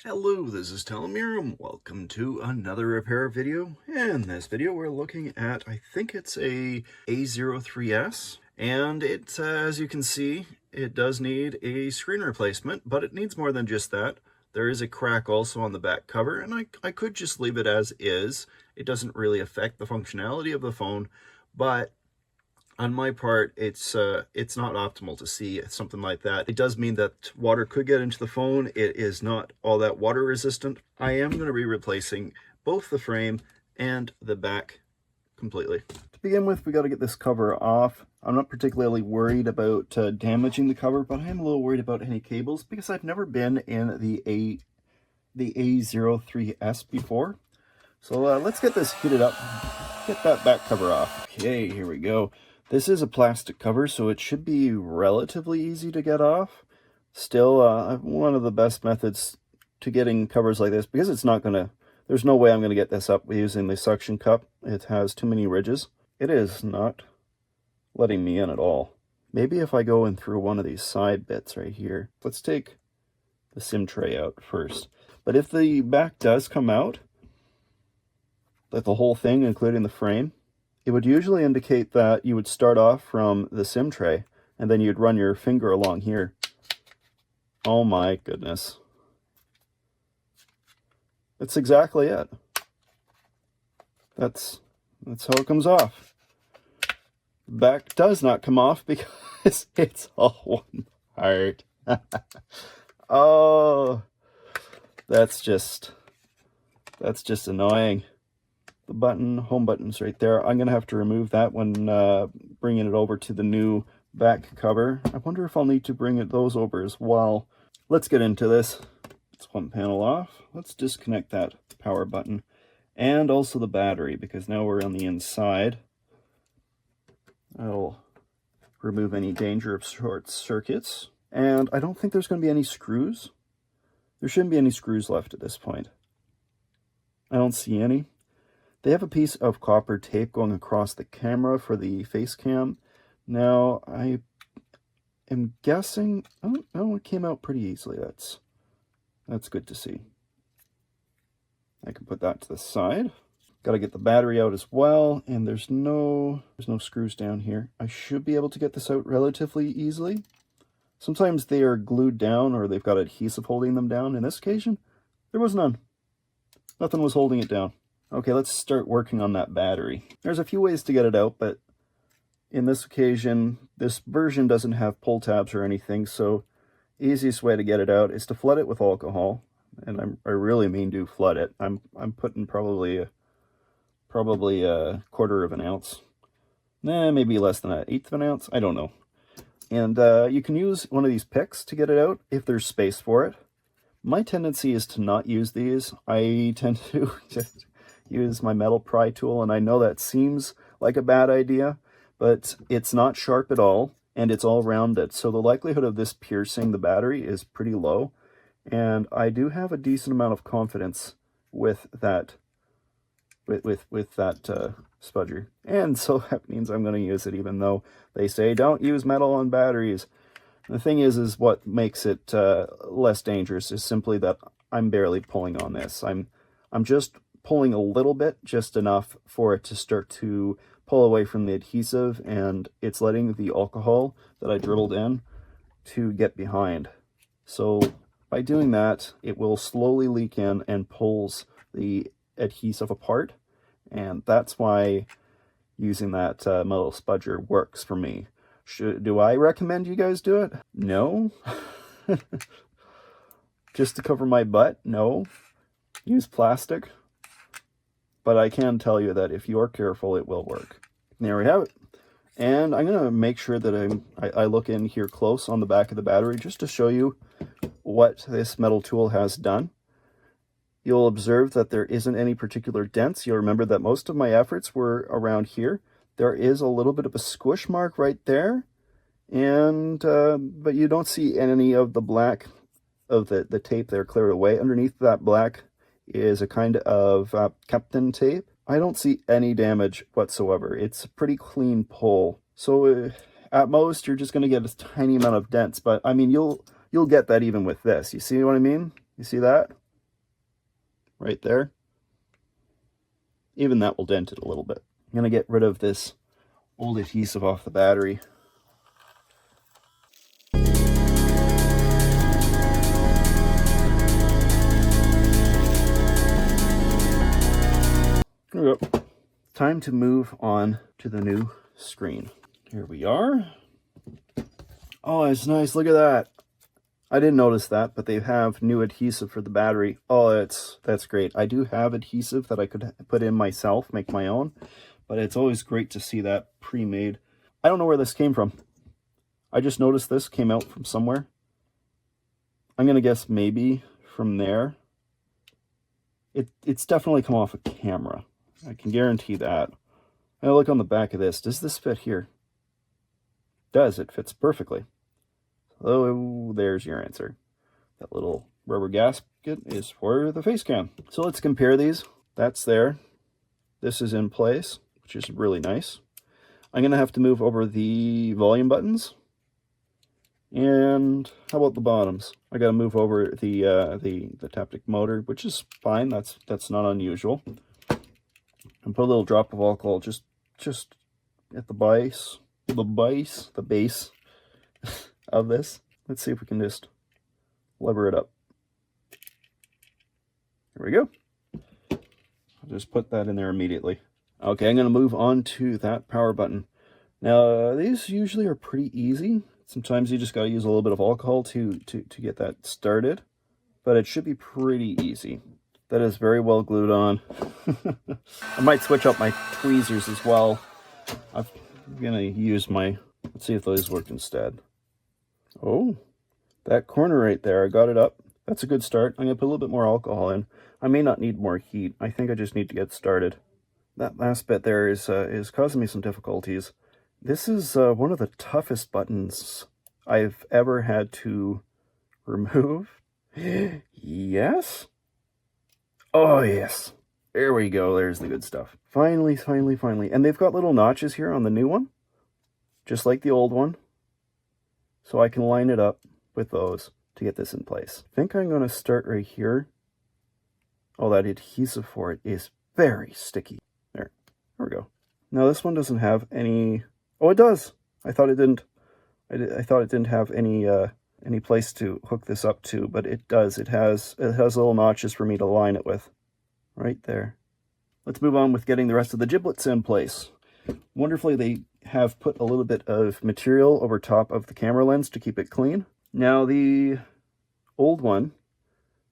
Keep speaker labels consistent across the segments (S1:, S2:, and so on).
S1: Hello, this is Telomere, and welcome to another repair video. In this video, we're looking at, I think it's a A03s, and it, as you can see, it does need a screen replacement, but it needs more than just that. There is a crack also on the back cover, and I could just leave it as is. It doesn't really affect the functionality of the phone, but on my part, it's not optimal to see something like that. It does mean that water could get into the phone. It is not all that water resistant. I am going to be replacing both the frame and the back completely. To begin with, we got to get this cover off. I'm not particularly worried about damaging the cover, but I am a little worried about any cables because I've never been in the A03s before. So let's get this heated up, get that back cover off. Okay, here we go. This is a plastic cover, so it should be relatively easy to get off. Still, one of the best methods to getting covers like this, because it's not gonna, there's no way I'm gonna get this up using the suction cup. It has too many ridges. It is not letting me in at all. Maybe if I go in through one of these side bits right here. Let's take the SIM tray out first. But if the back does come out, like the whole thing, including the frame, it would usually indicate that you would start off from the SIM tray and then you'd run your finger along here. Oh my goodness. That's exactly it. That's how it comes off. Back does not come off because it's all one part. Oh, that's just annoying. The button, home button's right there. I'm going to have to remove that when bringing it over to the new back cover. I wonder if I'll need to bring those over as well. Let's get into this. It's one panel off. Let's disconnect that power button and also the battery, because now we're on the inside. I'll remove any danger of short circuits. And I don't think there's going to be any screws. There shouldn't be any screws left at this point. I don't see any. They have a piece of copper tape going across the camera for the face cam. Now, I am guessing, oh, it came out pretty easily. That's good to see. I can put that to the side. Got to get the battery out as well, and there's no screws down here. I should be able to get this out relatively easily. Sometimes they are glued down or they've got adhesive holding them down. In this occasion, there was none. Nothing was holding it down. Okay, let's start working on that battery. There's a few ways to get it out, but in this occasion, this version doesn't have pull tabs or anything, so the easiest way to get it out is to flood it with alcohol. And I really mean do flood it. I'm putting probably a quarter of an ounce. Nah, maybe less than an eighth of an ounce. I don't know. And you can use one of these picks to get it out if there's space for it. My tendency is to not use these. I tend to just use my metal pry tool, and I know that seems like a bad idea, but it's not sharp at all, and it's all rounded, so the likelihood of this piercing the battery is pretty low, and I do have a decent amount of confidence with that spudger, and so that means I'm going to use it, even though they say don't use metal on batteries. The thing is what makes it less dangerous is simply that I'm barely pulling on this. I'm just pulling a little bit, just enough for it to start to pull away from the adhesive, and it's letting the alcohol that I dribbled in to get behind. So by doing that, it will slowly leak in and pulls the adhesive apart, and that's why using that metal spudger works for me. Do I recommend you guys do it? No. Just to cover my butt? No. Use plastic. But I can tell you that if you are careful, it will work. There we have it. And I'm going to make sure that I look in here close on the back of the battery just to show you what this metal tool has done. You'll observe that there isn't any particular dents. You'll remember that most of my efforts were around here. There is a little bit of a squish mark right there, and but you don't see any of the black of the tape there cleared away. Underneath that black is a kind of Captain tape. I don't see any damage whatsoever. It's a pretty clean pull. So at most, you're just going to get a tiny amount of dents, but I mean, you'll get that even with this. You see what I mean? You see that? right there. Even that will dent it a little bit. I'm going to get rid of this old adhesive off the battery. There we go. Time to move on to the new screen. Here we are. Oh, it's nice. Look at that. I didn't notice that, but they have new adhesive for the battery. Oh, that's great. I do have adhesive that I could put in myself, make my own, but it's always great to see that pre-made. I don't know where this came from. I just noticed this came out from somewhere. I'm going to guess maybe from there. It's definitely come off a camera. I can guarantee that. Now look on the back of this. Does this fit here? It does. It fits perfectly. Oh, there's your answer. That little rubber gasket is for the face cam. So let's compare these. That's there. This is in place, which is really nice. I'm going to have to move over the volume buttons. And how about the bottoms? I got to move over the Taptic motor, which is fine. That's not unusual. And put a little drop of alcohol just at the base of this. Let's see if we can just lever it up. There we go. I'll just put that in there immediately. Okay, I'm going to move on to that power button. Now, these usually are pretty easy. Sometimes you just got to use a little bit of alcohol to get that started, but it should be pretty easy. That is very well glued on. I might switch up my tweezers as well. I'm going to use my, let's see if those work instead. Oh, that corner right there, I got it up. That's a good start. I'm going to put a little bit more alcohol in. I may not need more heat. I think I just need to get started. That last bit there is causing me some difficulties. This is one of the toughest buttons I've ever had to remove. Yes? Oh, yes. There we go. There's the good stuff. Finally. And they've got little notches here on the new one, just like the old one. So I can line it up with those to get this in place. I think I'm going to start right here. Oh, that adhesive for it is very sticky. There we go. Now this one doesn't have any... Oh, it does. I thought it didn't. I thought it didn't have any place to hook this up to, but it does. It has little notches for me to line it with. Right there. Let's move on with getting the rest of the giblets in place. Wonderfully, they have put a little bit of material over top of the camera lens to keep it clean. Now, the old one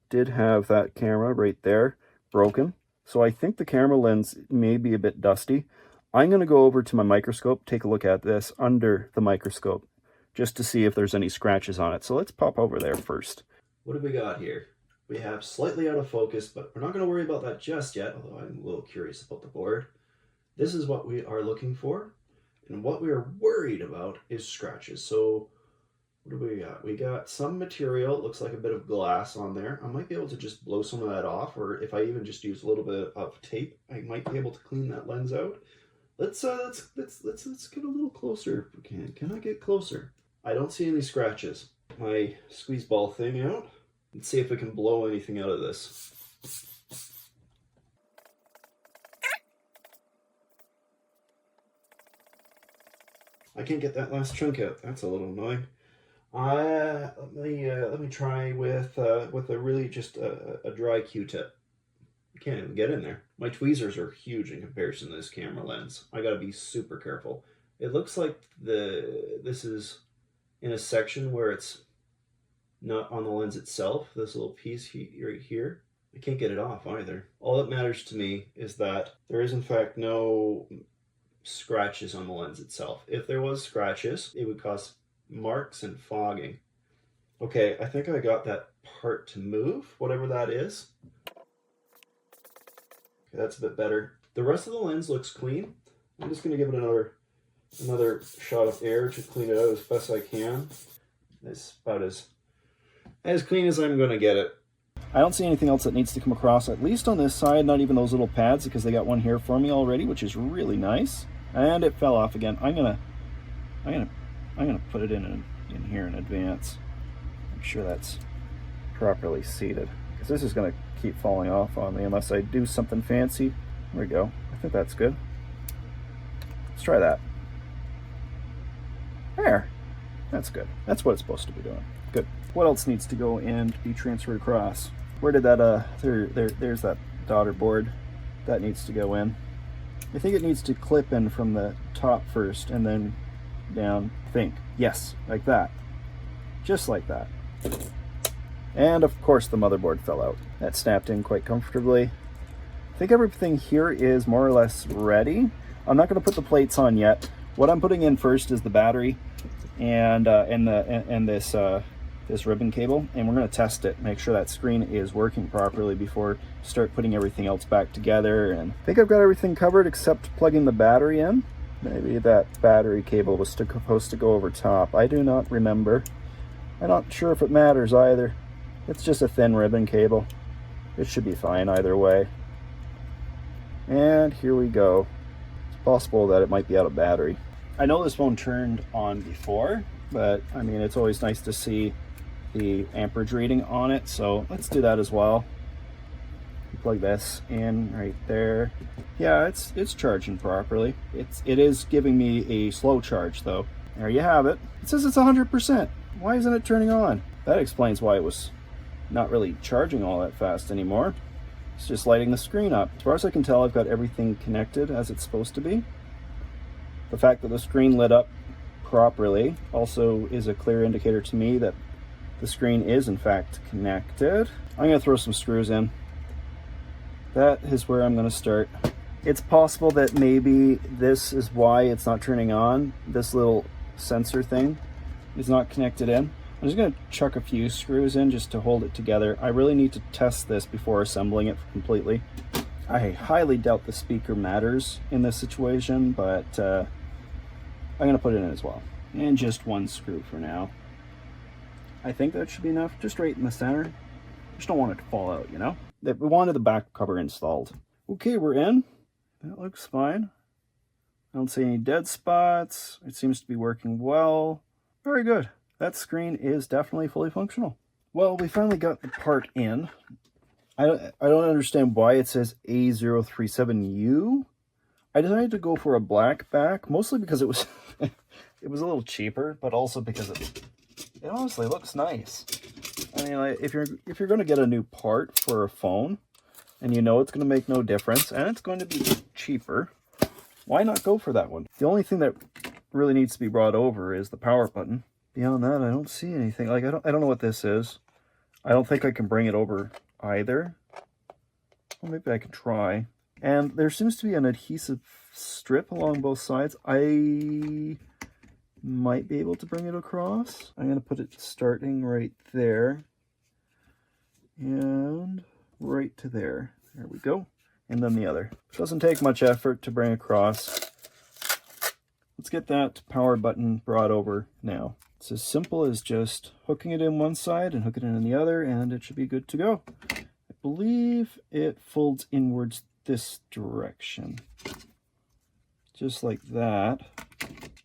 S1: did have that camera right there broken, so I think the camera lens may be a bit dusty. I'm going to go over to my microscope, take a look at this under the microscope, just to see if there's any scratches on it. So let's pop over there first. What have we got here? We have slightly out of focus, but we're not going to worry about that just yet, although I'm a little curious about the board. This is what we are looking for, and what we are worried about is scratches. So what do we got? We got some material, it looks like a bit of glass on there. I might be able to just blow some of that off, or if I even just use a little bit of tape, I might be able to clean that lens out. Let's get a little closer if we can. Can I get closer? I don't see any scratches. My squeeze ball thing out. Let's see if we can blow anything out of this. I can't get that last chunk out. That's a little annoying. Let me try with a really just a dry Q-tip. I can't even get in there. My tweezers are huge in comparison to this camera lens. I gotta be super careful. It looks like this is in a section where it's not on the lens itself. This little piece right here. I can't get it off either. All that matters to me is that there is in fact no scratches on the lens itself. If there was scratches, it would cause marks and fogging. Okay, I think I got that part to move, whatever that is. Okay, that's a bit better. The rest of the lens looks clean. I'm just going to give it another shot of air to clean it out as best I can. It's about as clean as I'm going to get it. I don't see anything else that needs to come across, at least on this side, not even those little pads, because they got one here for me already, which is really nice. And it fell off again. I'm gonna put it in here in advance. Make sure that's properly seated. because this is going to keep falling off on me unless I do something fancy. There we go. I think that's good. Let's try that. There. That's good. That's what it's supposed to be doing. Good. What else needs to go and be transferred across? Where did that, there's that daughter board. That needs to go in. I think it needs to clip in from the top first and then down, I think. Yes, like that. Just like that. And of course the motherboard fell out. That snapped in quite comfortably. I think everything here is more or less ready. I'm not going to put the plates on yet. What I'm putting in first is the battery and this ribbon cable, and we're going to test it, make sure that screen is working properly before start putting everything else back together. And I think I've got everything covered except plugging the battery in. Maybe that battery cable was supposed to go over top. I do not remember. I'm not sure if it matters either. It's just a thin ribbon cable. It should be fine either way. And here we go. It's possible that it might be out of battery. I know this phone turned on before, but I mean, it's always nice to see the amperage reading on it, so let's do that as well. Plug this in right there. Yeah, it's charging properly. It is giving me a slow charge though. There you have it. It says it's 100%. Why isn't it turning on? That explains why it was not really charging all that fast anymore. It's just lighting the screen up. As far as I can tell, I've got everything connected as it's supposed to be. The fact that the screen lit up properly also is a clear indicator to me that the screen is in fact connected. I'm going to throw some screws in. That is where I'm going to start. It's possible that maybe this is why it's not turning on. This little sensor thing is not connected in. I'm just going to chuck a few screws in just to hold it together. I really need to test this before assembling it completely. I highly doubt the speaker matters in this situation, but I'm going to put it in as well. And just one screw for now. I think that should be enough, just right in the center. Just don't want it to fall out, you know? We wanted the back cover installed. Okay, we're in. That looks fine. I don't see any dead spots. It seems to be working well. Very good. That screen is definitely fully functional. Well, we finally got the part in. I don't understand why it says A03s. I decided to go for a black back, mostly because it was it was a little cheaper, but also because it honestly looks nice. I mean, like, if you're going to get a new part for a phone, and you know it's going to make no difference, and it's going to be cheaper, why not go for that one? The only thing that really needs to be brought over is the power button. Beyond that, I don't see anything. Like, I don't know what this is. I don't think I can bring it over either. Well, maybe I can try. And there seems to be an adhesive strip along both sides. I might be able to bring it across. I'm going to put it starting right there. And right to there. There we go. And then the other. It doesn't take much effort to bring across. Let's get that power button brought over now. It's as simple as just hooking it in one side and hooking it in the other, and it should be good to go. I believe it folds inwards this direction. Just like that.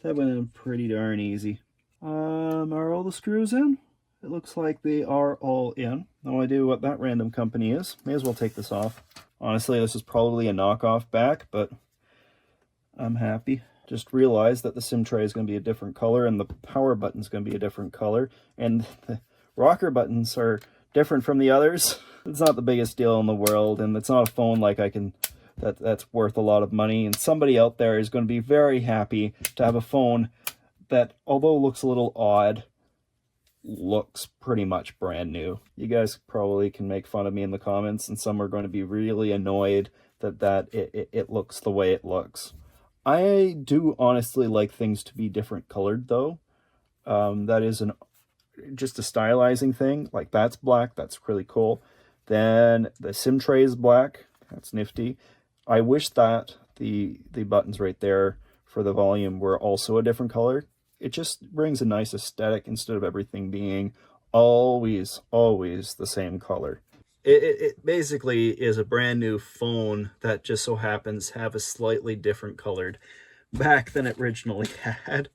S1: That went in pretty darn easy. Are all the screws in? It looks like they are all in. No idea what that random company is. May as well take this off. Honestly, this is probably a knockoff back, but I'm happy. Just realized that the SIM tray is going to be a different color and the power button is going to be a different color. And the rocker buttons are different from the others. It's not the biggest deal in the world, and it's not a phone like that's worth a lot of money. And somebody out there is going to be very happy to have a phone that, although looks a little odd, looks pretty much brand new. You guys probably can make fun of me in the comments, and some are going to be really annoyed that it looks the way it looks. I do honestly like things to be different colored though. That is just a stylizing thing. Like that's black, that's really cool. Then the SIM tray is black, that's nifty. I wish that the buttons right there for the volume were also a different color. It just brings a nice aesthetic instead of everything being always the same color. It basically is a brand new phone that just so happens to have a slightly different colored back than it originally had.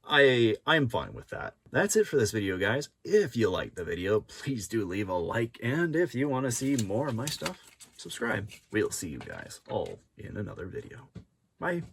S1: I'm fine with that. That's it for this video, guys. If you liked the video, please do leave a like, and if you want to see more of my stuff, subscribe. We'll see you guys all in another video. Bye.